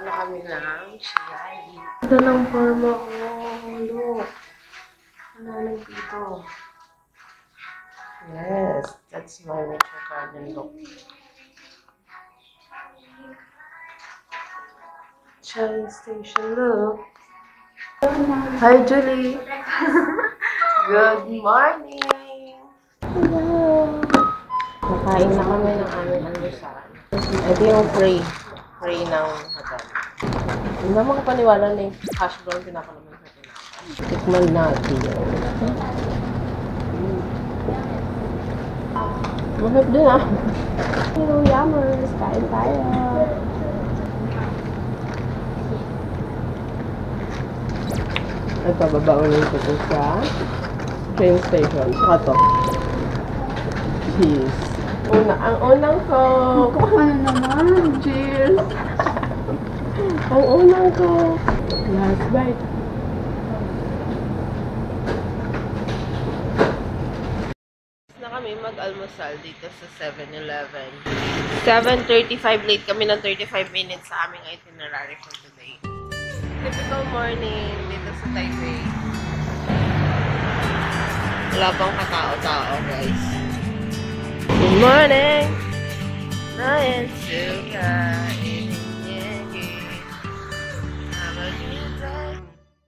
na kami ng Chiayi. Ito ng forma ko. Look. Ano lang dito? Yes, that's my Metro Garden look. Chiayi Station look. Hi, Julie. Good morning. Hello. Nakain na kami ng aming almusal. Ito yung free ng hotel. Hindi na makapaniwala na yung hash brown pinapalaman sa tinapay. Tikman natin. Mahal din ah. Hello, yummers. Kain tayo. Ito, babaunin ko ito sa train station. Saka to. Cheese. Ang unang ko. Ano naman? Cheers. Ang unang ko. Last bite. Na kami mag-almusal dito sa 7-Eleven. 7:35 late kami ng 35 minutes sa aming itinerary for today. Typical morning dito sa Taipei. Wala pang katao-tao, guys. Good morning! Nayan suka.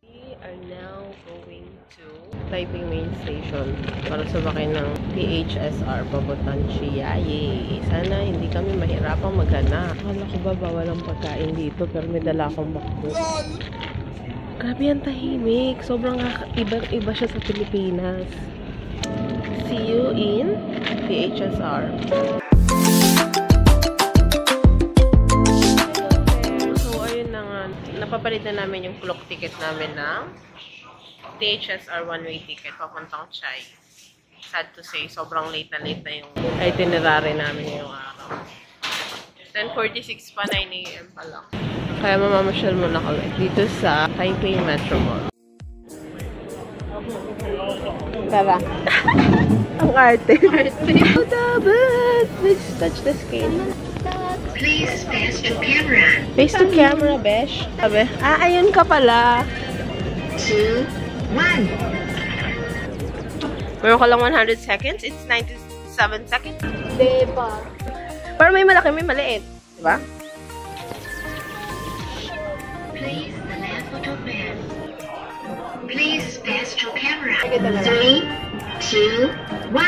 We are now going to Taipei Main Station para sumakay ng PHSR papuntang Chiayi. Sana hindi kami mahirapang maghanap. Akala ko ba bawal ang pagkain dito pero may dala akong bakbo. Grabe ang tahimik. Sobrang iba siya sa Pilipinas. See you in PHSR. So, ayun na nga. Napapalit na namin yung clock ticket namin ng PHSR one-way ticket papuntang Chiayi. Sad to say, sobrang late na yung itinerary namin ngayong araw. 10:46 pa, 9 AM pa lang. Kaya mamamasyal muna kami dito sa Taipei Metro Mall. Tara. Ang arte. Let's touch the screen. Please face to camera. Face to camera, besh. Sabi, ayun ka pala. 2, 1. Meron ka lang 100 seconds. It's 97 seconds. Diba? Pero may malaki, may maliit. Diba? Please the left photo man. Please face to camera. 3, 2, 1.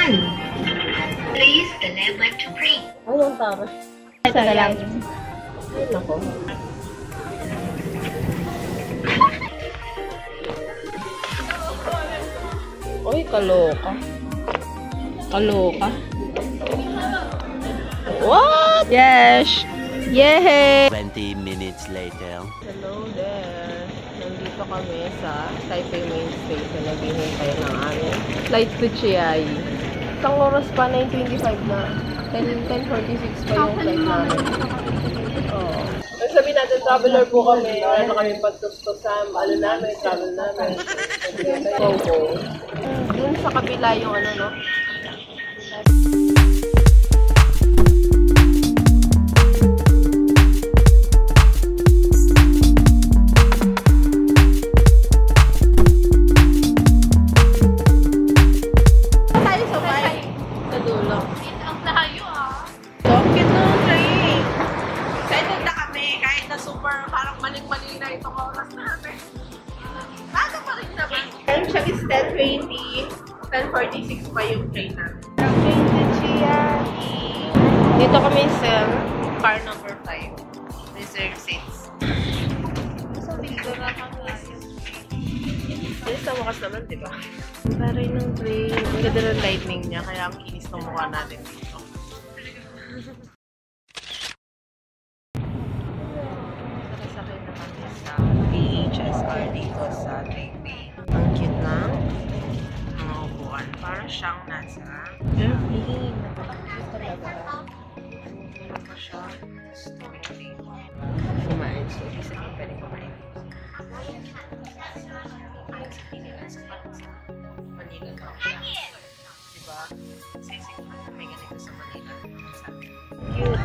Please the left one to print. Ayun, tara. Ito na lang. Ay, nako. Uy, kaloka. Kaloka. What? Yes! Yay! 20 minutes later. Hello there. Nandito kami sa Taipei Main Station. Naghihintay ng aming flight to Chiayi. Isang oras pa, 9:25 na. 10:46 pa yung flight namin. Oo. Sabihin natin, traveler po kami. Wala na kami pagtustusan. Ano namin, travel namin. Go. Dun sa kabila yung ano, no? Siya is 10:20, 10:46 pa yung train namin. Train to Chiayi. Dito kami sa car number 5. Reserve seats. So, dito na kami. Alis na wakas naman, diba? Ang taray ng train. Ang ganda ng lightning niya, kaya ang kinis ng mukha natin dito. Sakay na kami sa PHSR dito sa Taipei. Ang cute na mga upuan. Parang siyang nasa airplane. Napakagod talaga. Meron pa siya story. Kumain. So, isa din pwede kumain. Sa Pilipinas, sa parang sa Manila ka. Diba? Sisig pa. May ganito sa Manila. Cute.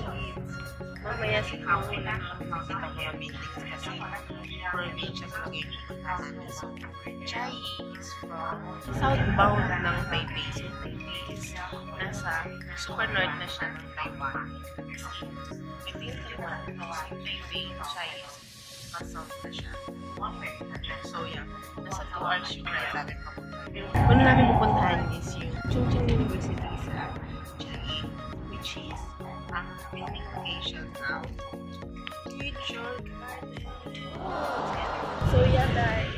maliit. Mamaya si Kako na makikita mga buildings kasi provincial sa lagay ng Pagkakas. So, Chai is from southbound ng Taipei. So, Taipei is nasa super north na siya ng Taiwan. Within Taiwan, Taipei, Chai is south na siya. So, yeah. Nasa 2 hours yung ride natin papunta. Una namin pupuntahan is yung Chongqing University sa Chai, which is ang building location ng Future Garden. So, yeah, guys.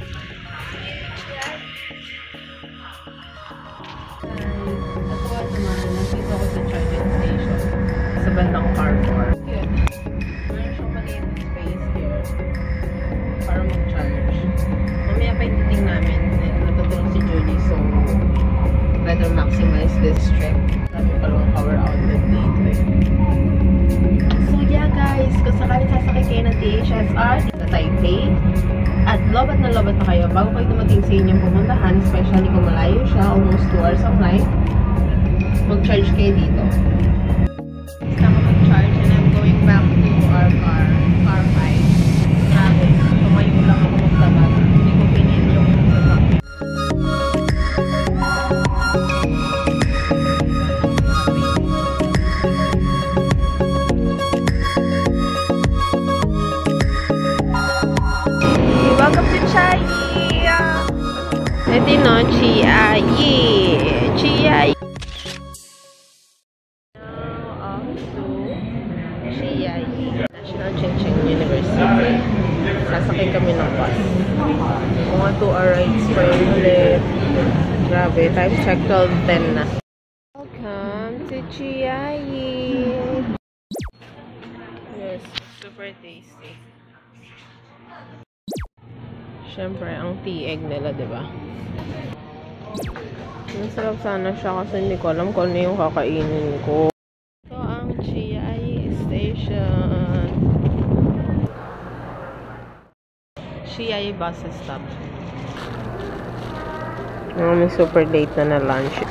Natuwa naman, nandito ako sa charging station sa bandang Carrefour. Yun. Meron siyang maliit na space here para mag-charge. Mamaya pa yung titing namin. Natutulong si Julie, so better maximize this trip. Dami pa lang power outlet dito eh. So yeah guys, kung sakaling sasakay kayo ng DHSR sa Taipei, at lobat na kayo bago kayo dumating sa inyong pumuntahan, especially kung malayo siya, almost 2 hours ang ride, mag-charge kayo dito. Next time mag-charge and I'm going back to our car 5. Grabe, tumayo lang ako magdamag. Hindi ko pinili yung sasakyan. Welcome to Chai! Ito no, Chiai! Chiai! Now off to Chiai National Chongqing University. Sasakay kami ng bus. Mga 2-hour rides pa yun ulit. Grabe, time check 12:10 na. Welcome to Chiai! Yes, super tasty. Siyempre, ang tea-egg nila, diba? Masarap sana siya kasi hindi ko alam kung ano yung kakainin ko. Ito ang Chiai Station. Chiai bus stop. May super late na lunch.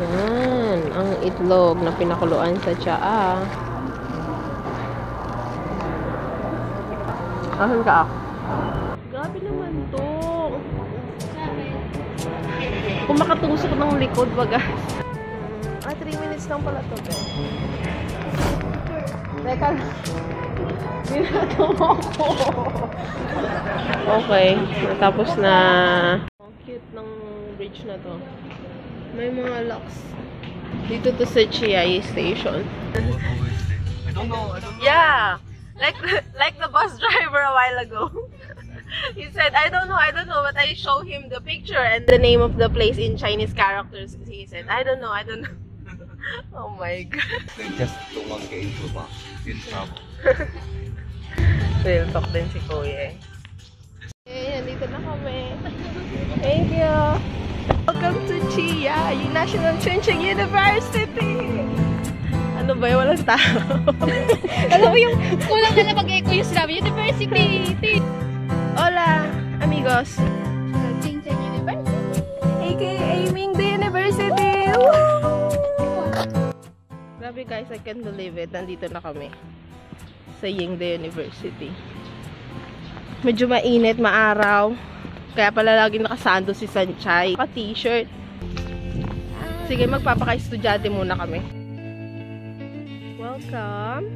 Yan, ang itlog na pinakuluan sa tsaa. Asan ka? Grabe naman to. Kung makatusok ng likod, bagas. 3 minutes lang pala to, be. Teka lang. Binato mo ako. Okay. Natapos na. Ang cute ng bridge na to. May mga locks. Dito to sa Chiai Station. I don't know. Yeah! Like the bus driver a while ago. He said, I don't know, but I show him the picture and the name of the place in Chinese characters. He said, I don't know. Oh my God. They just don't want to get into trouble. Real talk din si Kuya eh. Okay, nandito na kami. Thank you. Welcome to Chiai National Chongqing University. Ano ba yun? Walang tao. Alam mo yung kulang na napag-echo yung sinabi, University. Hola, amigos. Chongqing University. AKA Mingda University. Grabe guys, I can't believe it. Nandito na kami sa Yingde University. Medyo mainit, maaraw. Kaya pala laging nakasando si Sanchay. Naka-t-shirt. Sige, magpapaka-estudyante muna kami. Welcome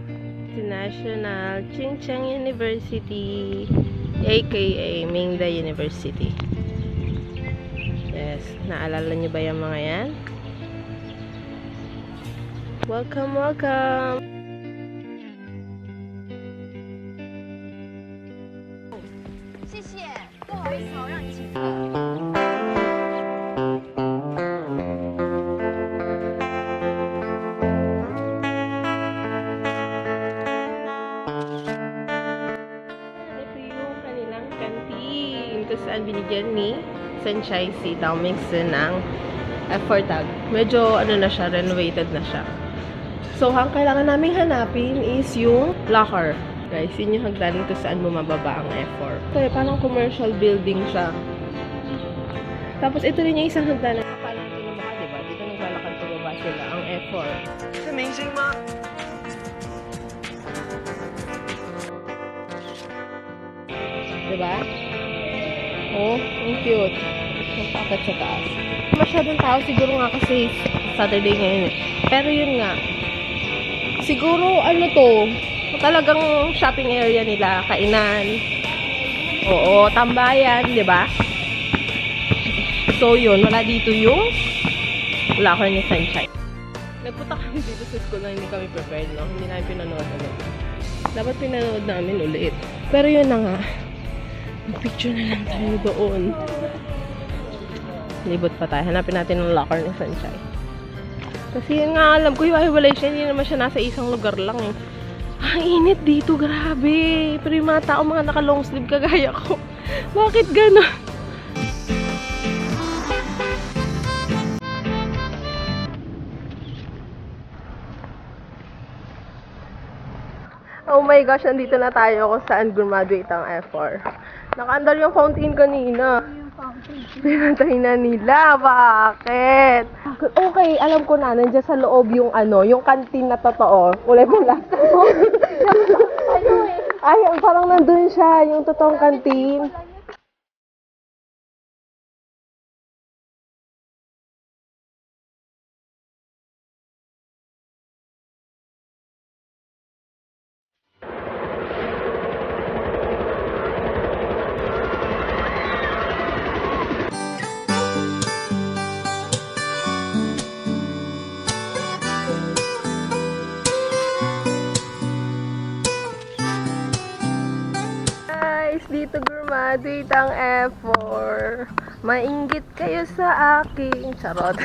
to National Chongqing University, aka Mingda University. Yes, naalala niyo ba yung mga yan? Welcome, welcome! Saan binigyan ni Sanchay si Tao Mingsi ng F4 tag. Medyo ano na siya, renovated na siya. So, ang kailangan namin hanapin is yung locker. Guys, yun yung hagdanan kung saan bumababa ang F4. So, parang commercial building siya. Tapos, ito rin yung isang hagdanan. Parang ito yung diba? Dito naglalakad pababa sila, ang F4. It's amazing, ma. Diba? Oh, ang cute. Ang packet sa taas. Masyadong tao siguro nga kasi Saturday ngayon eh. Pero yun nga. Siguro ano to, talagang shopping area nila, kainan. Oo, tambayan, di ba? So yun, wala dito yung locker ni Sunshine. Nagpunta kami dito sa school na hindi kami prepared, no? Hindi namin pinanood ulit. Dapat pinanood namin ulit. Pero yun na nga. Picture na lang tayo doon. Libot pa tayo. Hanapin natin ang locker ni Sunshine. Kasi yun nga, alam ko hiwa-hiwalay siya. Hindi naman siya nasa isang lugar lang eh. Ang init dito, grabe. Pero yung mga tao, mga naka-long sleeve kagaya ko. Bakit gano'n? Oh my gosh, nandito na tayo kung saan graduate ang F4. Nakaandar yung fountain kanina. Pinatay na nila. Bakit? Okay, alam ko na. Nandiyan sa loob yung ano, yung canteen na totoo. Kulay pula. Ay, parang nandun siya. Yung totoong canteen. Dito graduate ang F4. Mainggit kayo sa akin. Charot.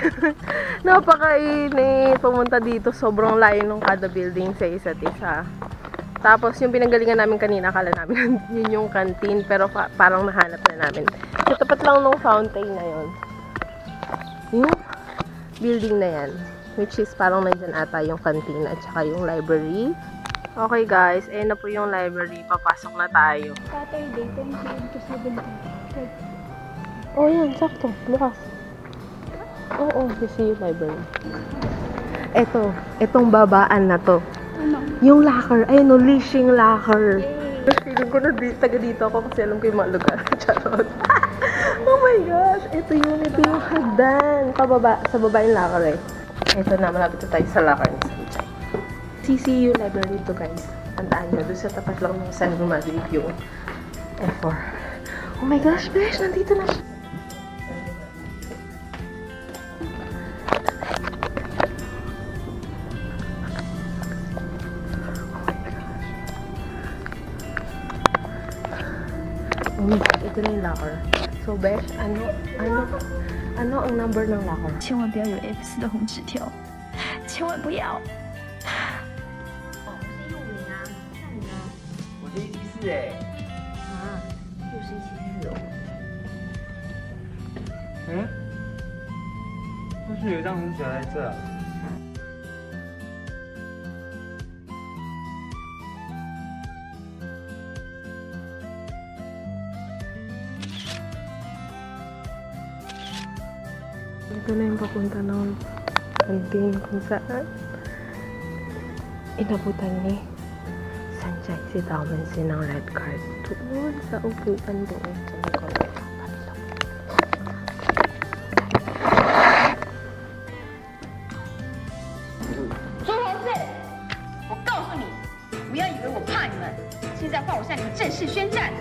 Napakainit. Pumunta dito. Sobrang layo ng kada building sa isa't isa. Tapos yung pinanggalingan namin kanina, akala namin yun yung canteen. Pero parang nahanap na namin. Sa tapat lang ng fountain na yun. Yung building na yan. Which is parang nandyan ata yung canteen at saka yung library. Okay guys, na po yung library. Papasok na tayo. Saturday, 10 p.m. to 7 p.m. Oh yan, sakto. Bukas. Oo, kasi yung library. Etong babaan na to. Yung locker, ayun no, leashing locker. Feeling ko na taga dito ako kasi alam ko yung mga lugar. Charot. Oh my gosh, ito yung hagdan. Sa baba yung locker eh. Ito na, malapit na tayo sa locker ni Sunshine. CCU library to guys. Tandaan nyo, doon sa tapat lang ng San Gumadrid yung F4. Oh my gosh, besh, nandito na siya. Oh my gosh, ito na yung locker. So besh, ano ang number ng locker? 千万不要有 F4 的红纸条，千万不要。 我是174哎。又是174哦。嗯？为什么有一张红纸条在这？Ito na yung papunta ng canteen kung saan inabutan ni Sunshine si Dawmansin ng red card doon sa upuan doon sa likod. 诸同志，我告诉你，不要以为我怕你们，现在换我向你们正式宣战。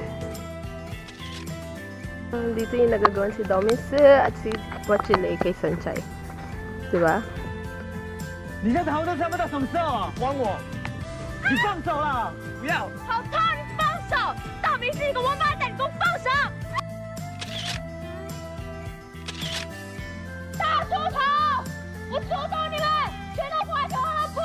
Dito yung nagagawan si Dawmansin at si Wachile kay Sunshine. Diba? 你这样子还会想不到什么时候啊？还我！你放手啦！不要！好痛，你放手！道明是一个王八蛋，你给我放手！大猪头，我诅咒你们，全都回头和破！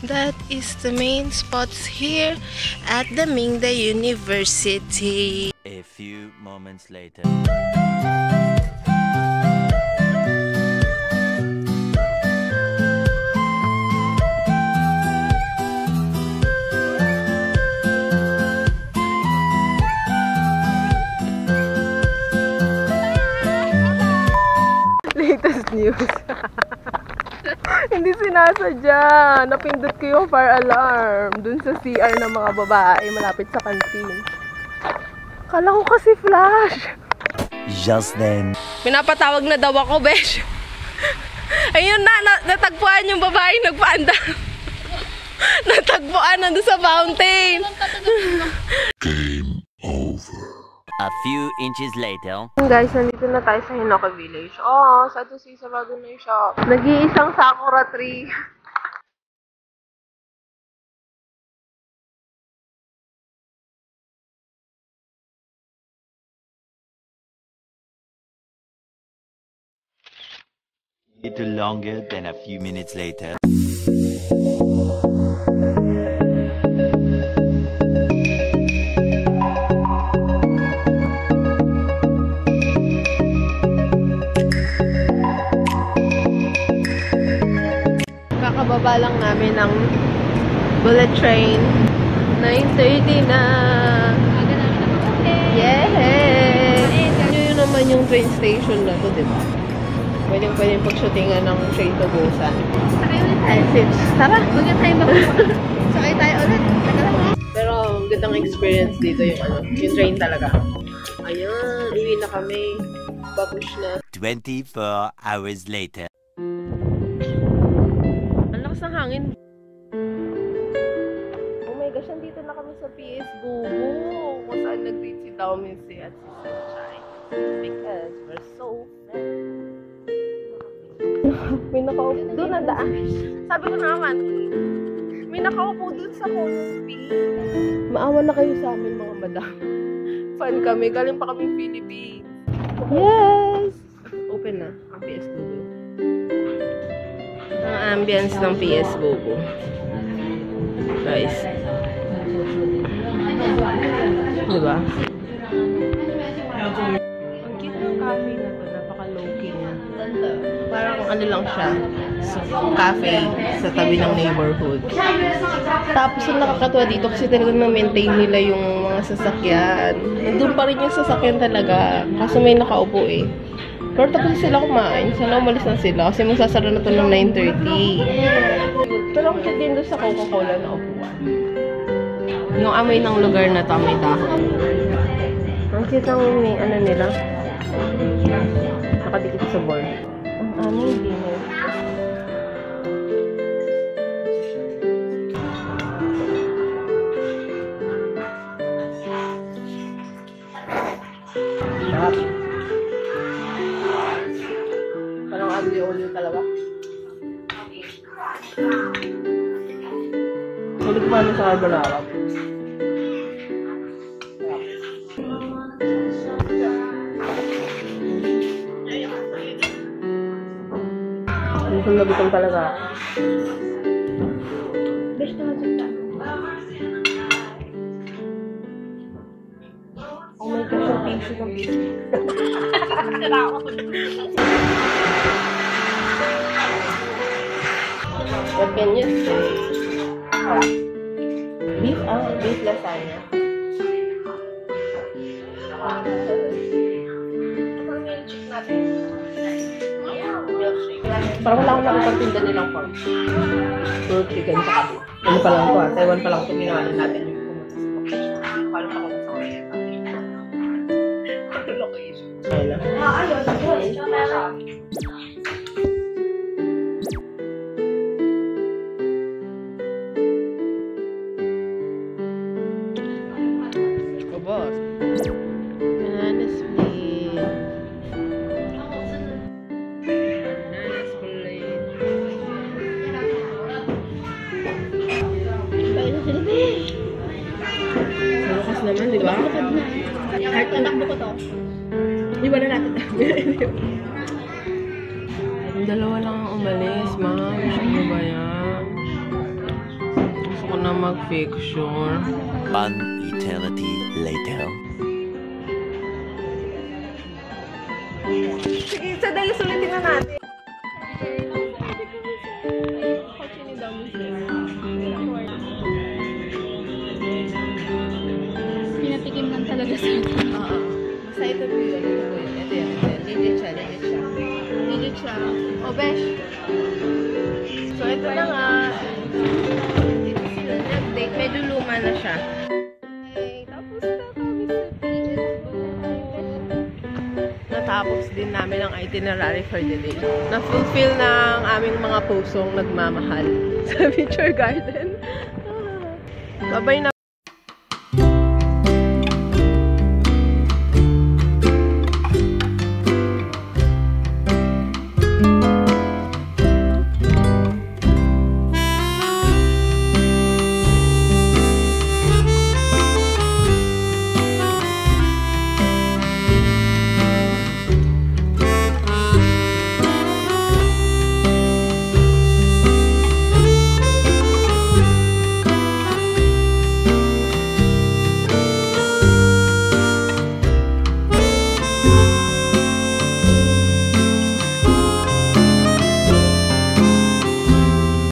That is the main spots here at the Mingda University. A few moments later. news. Hindi sinasadya. Napindot ko yung fire alarm dun sa CR ng mga babae malapit sa kantin. Kala ko kasi flash. Just then. Pinapatawag na daw ako, besh. Ayun na, natagpuan yung babae nagpaanda. Natagpuan nandun sa fountain. Game over. A few inches later. Guys, nandito na tayo sa Hinoka Village. Oh, sa to see sa bago na yung shop. Nag-iisang sakura tree. A little longer than a few minutes later. Kakababa lang namin ng bullet train. 9:30 na. Yay! Yun naman yung train station na to, diba? Pwedeng pag-shootingan ng train to Busan. Sakay ulit tayo. Tara! Huwag tayo mag- Sakay tayo ulit. Teka lang. Pero gandang experience dito yung train talaga. Ayan, uwi na kami. Babush na. 24 hours later. Ang lakas ng hangin. Oh my gosh, nandito na kami sa PS Bubu. Kung saan nag-date si Dauminsi at si Sunshine. Because we're so friends. May nakaupo. Doon na daan. Sabi ko naman, may nakaupo doon sa corner B. Maawa na kayo sa amin mga madam. Fan kami. Galing pa kaming Philippines. Yes! Open na ang PS Bubu. Ang ambience ng PS Bubu. Guys. Diba? Ang cute ng cafe na to. Napaka-low-key niya. Parang ano lang siya. Cafe sa tabi ng neighborhood. Tapos ang nakakatuwa dito kasi talagang na-maintain nila yung mga sasakyan. Nandun pa rin yung sasakyan talaga. Kaso may nakaupo eh. Pero tapos sila kumain. Sana umalis na sila kasi magsasara na to ng 9:30. Pero ang cute din doon sa Coca-Cola na upuan. Yung amoy ng lugar na to, may dahon. Ang cute ng ano nila. Nakadikit sa board. Ang aming dinner. Sarap. Parang aglio-olio talaga. Ulit pa namin sa carbonara. Gutom na gutom talaga. Oh my gosh, ang tissue ng biscuit. What can you say? Beef lasagna. Parang wala akong nakapagtinda nilang pork. Puro chicken sa kabit. Ano pa lang to ah. Taiwan pa lang ito ginawa natin yung pumunta sa location. Paano pa kung sa Korea? Ano location? Oh, boss. Banana split. Malakas naman, di ba? Heart na takbo ko to. Di ba na natin? Yung dalawa lang ang umalis, ma'am. Ano ba yan? Gusto ko na mag-picture. One eternity later. Sige, sadali sulitin na natin. Kotse ni Dami. Pinatikim lang talaga sa atin. Oo. Basta ito po yun. Ito po yun. Ito yan. Legit siya. Legit siya. Legit siya. O, besh. So, ito na nga. Dito sila nag-date. Medyo luma na siya. Okay, tapos na kami sa natapos din namin ang itinerary for the day. Na-fulfill ng aming mga pusong nagmamahal sa Picture Garden. Sabay na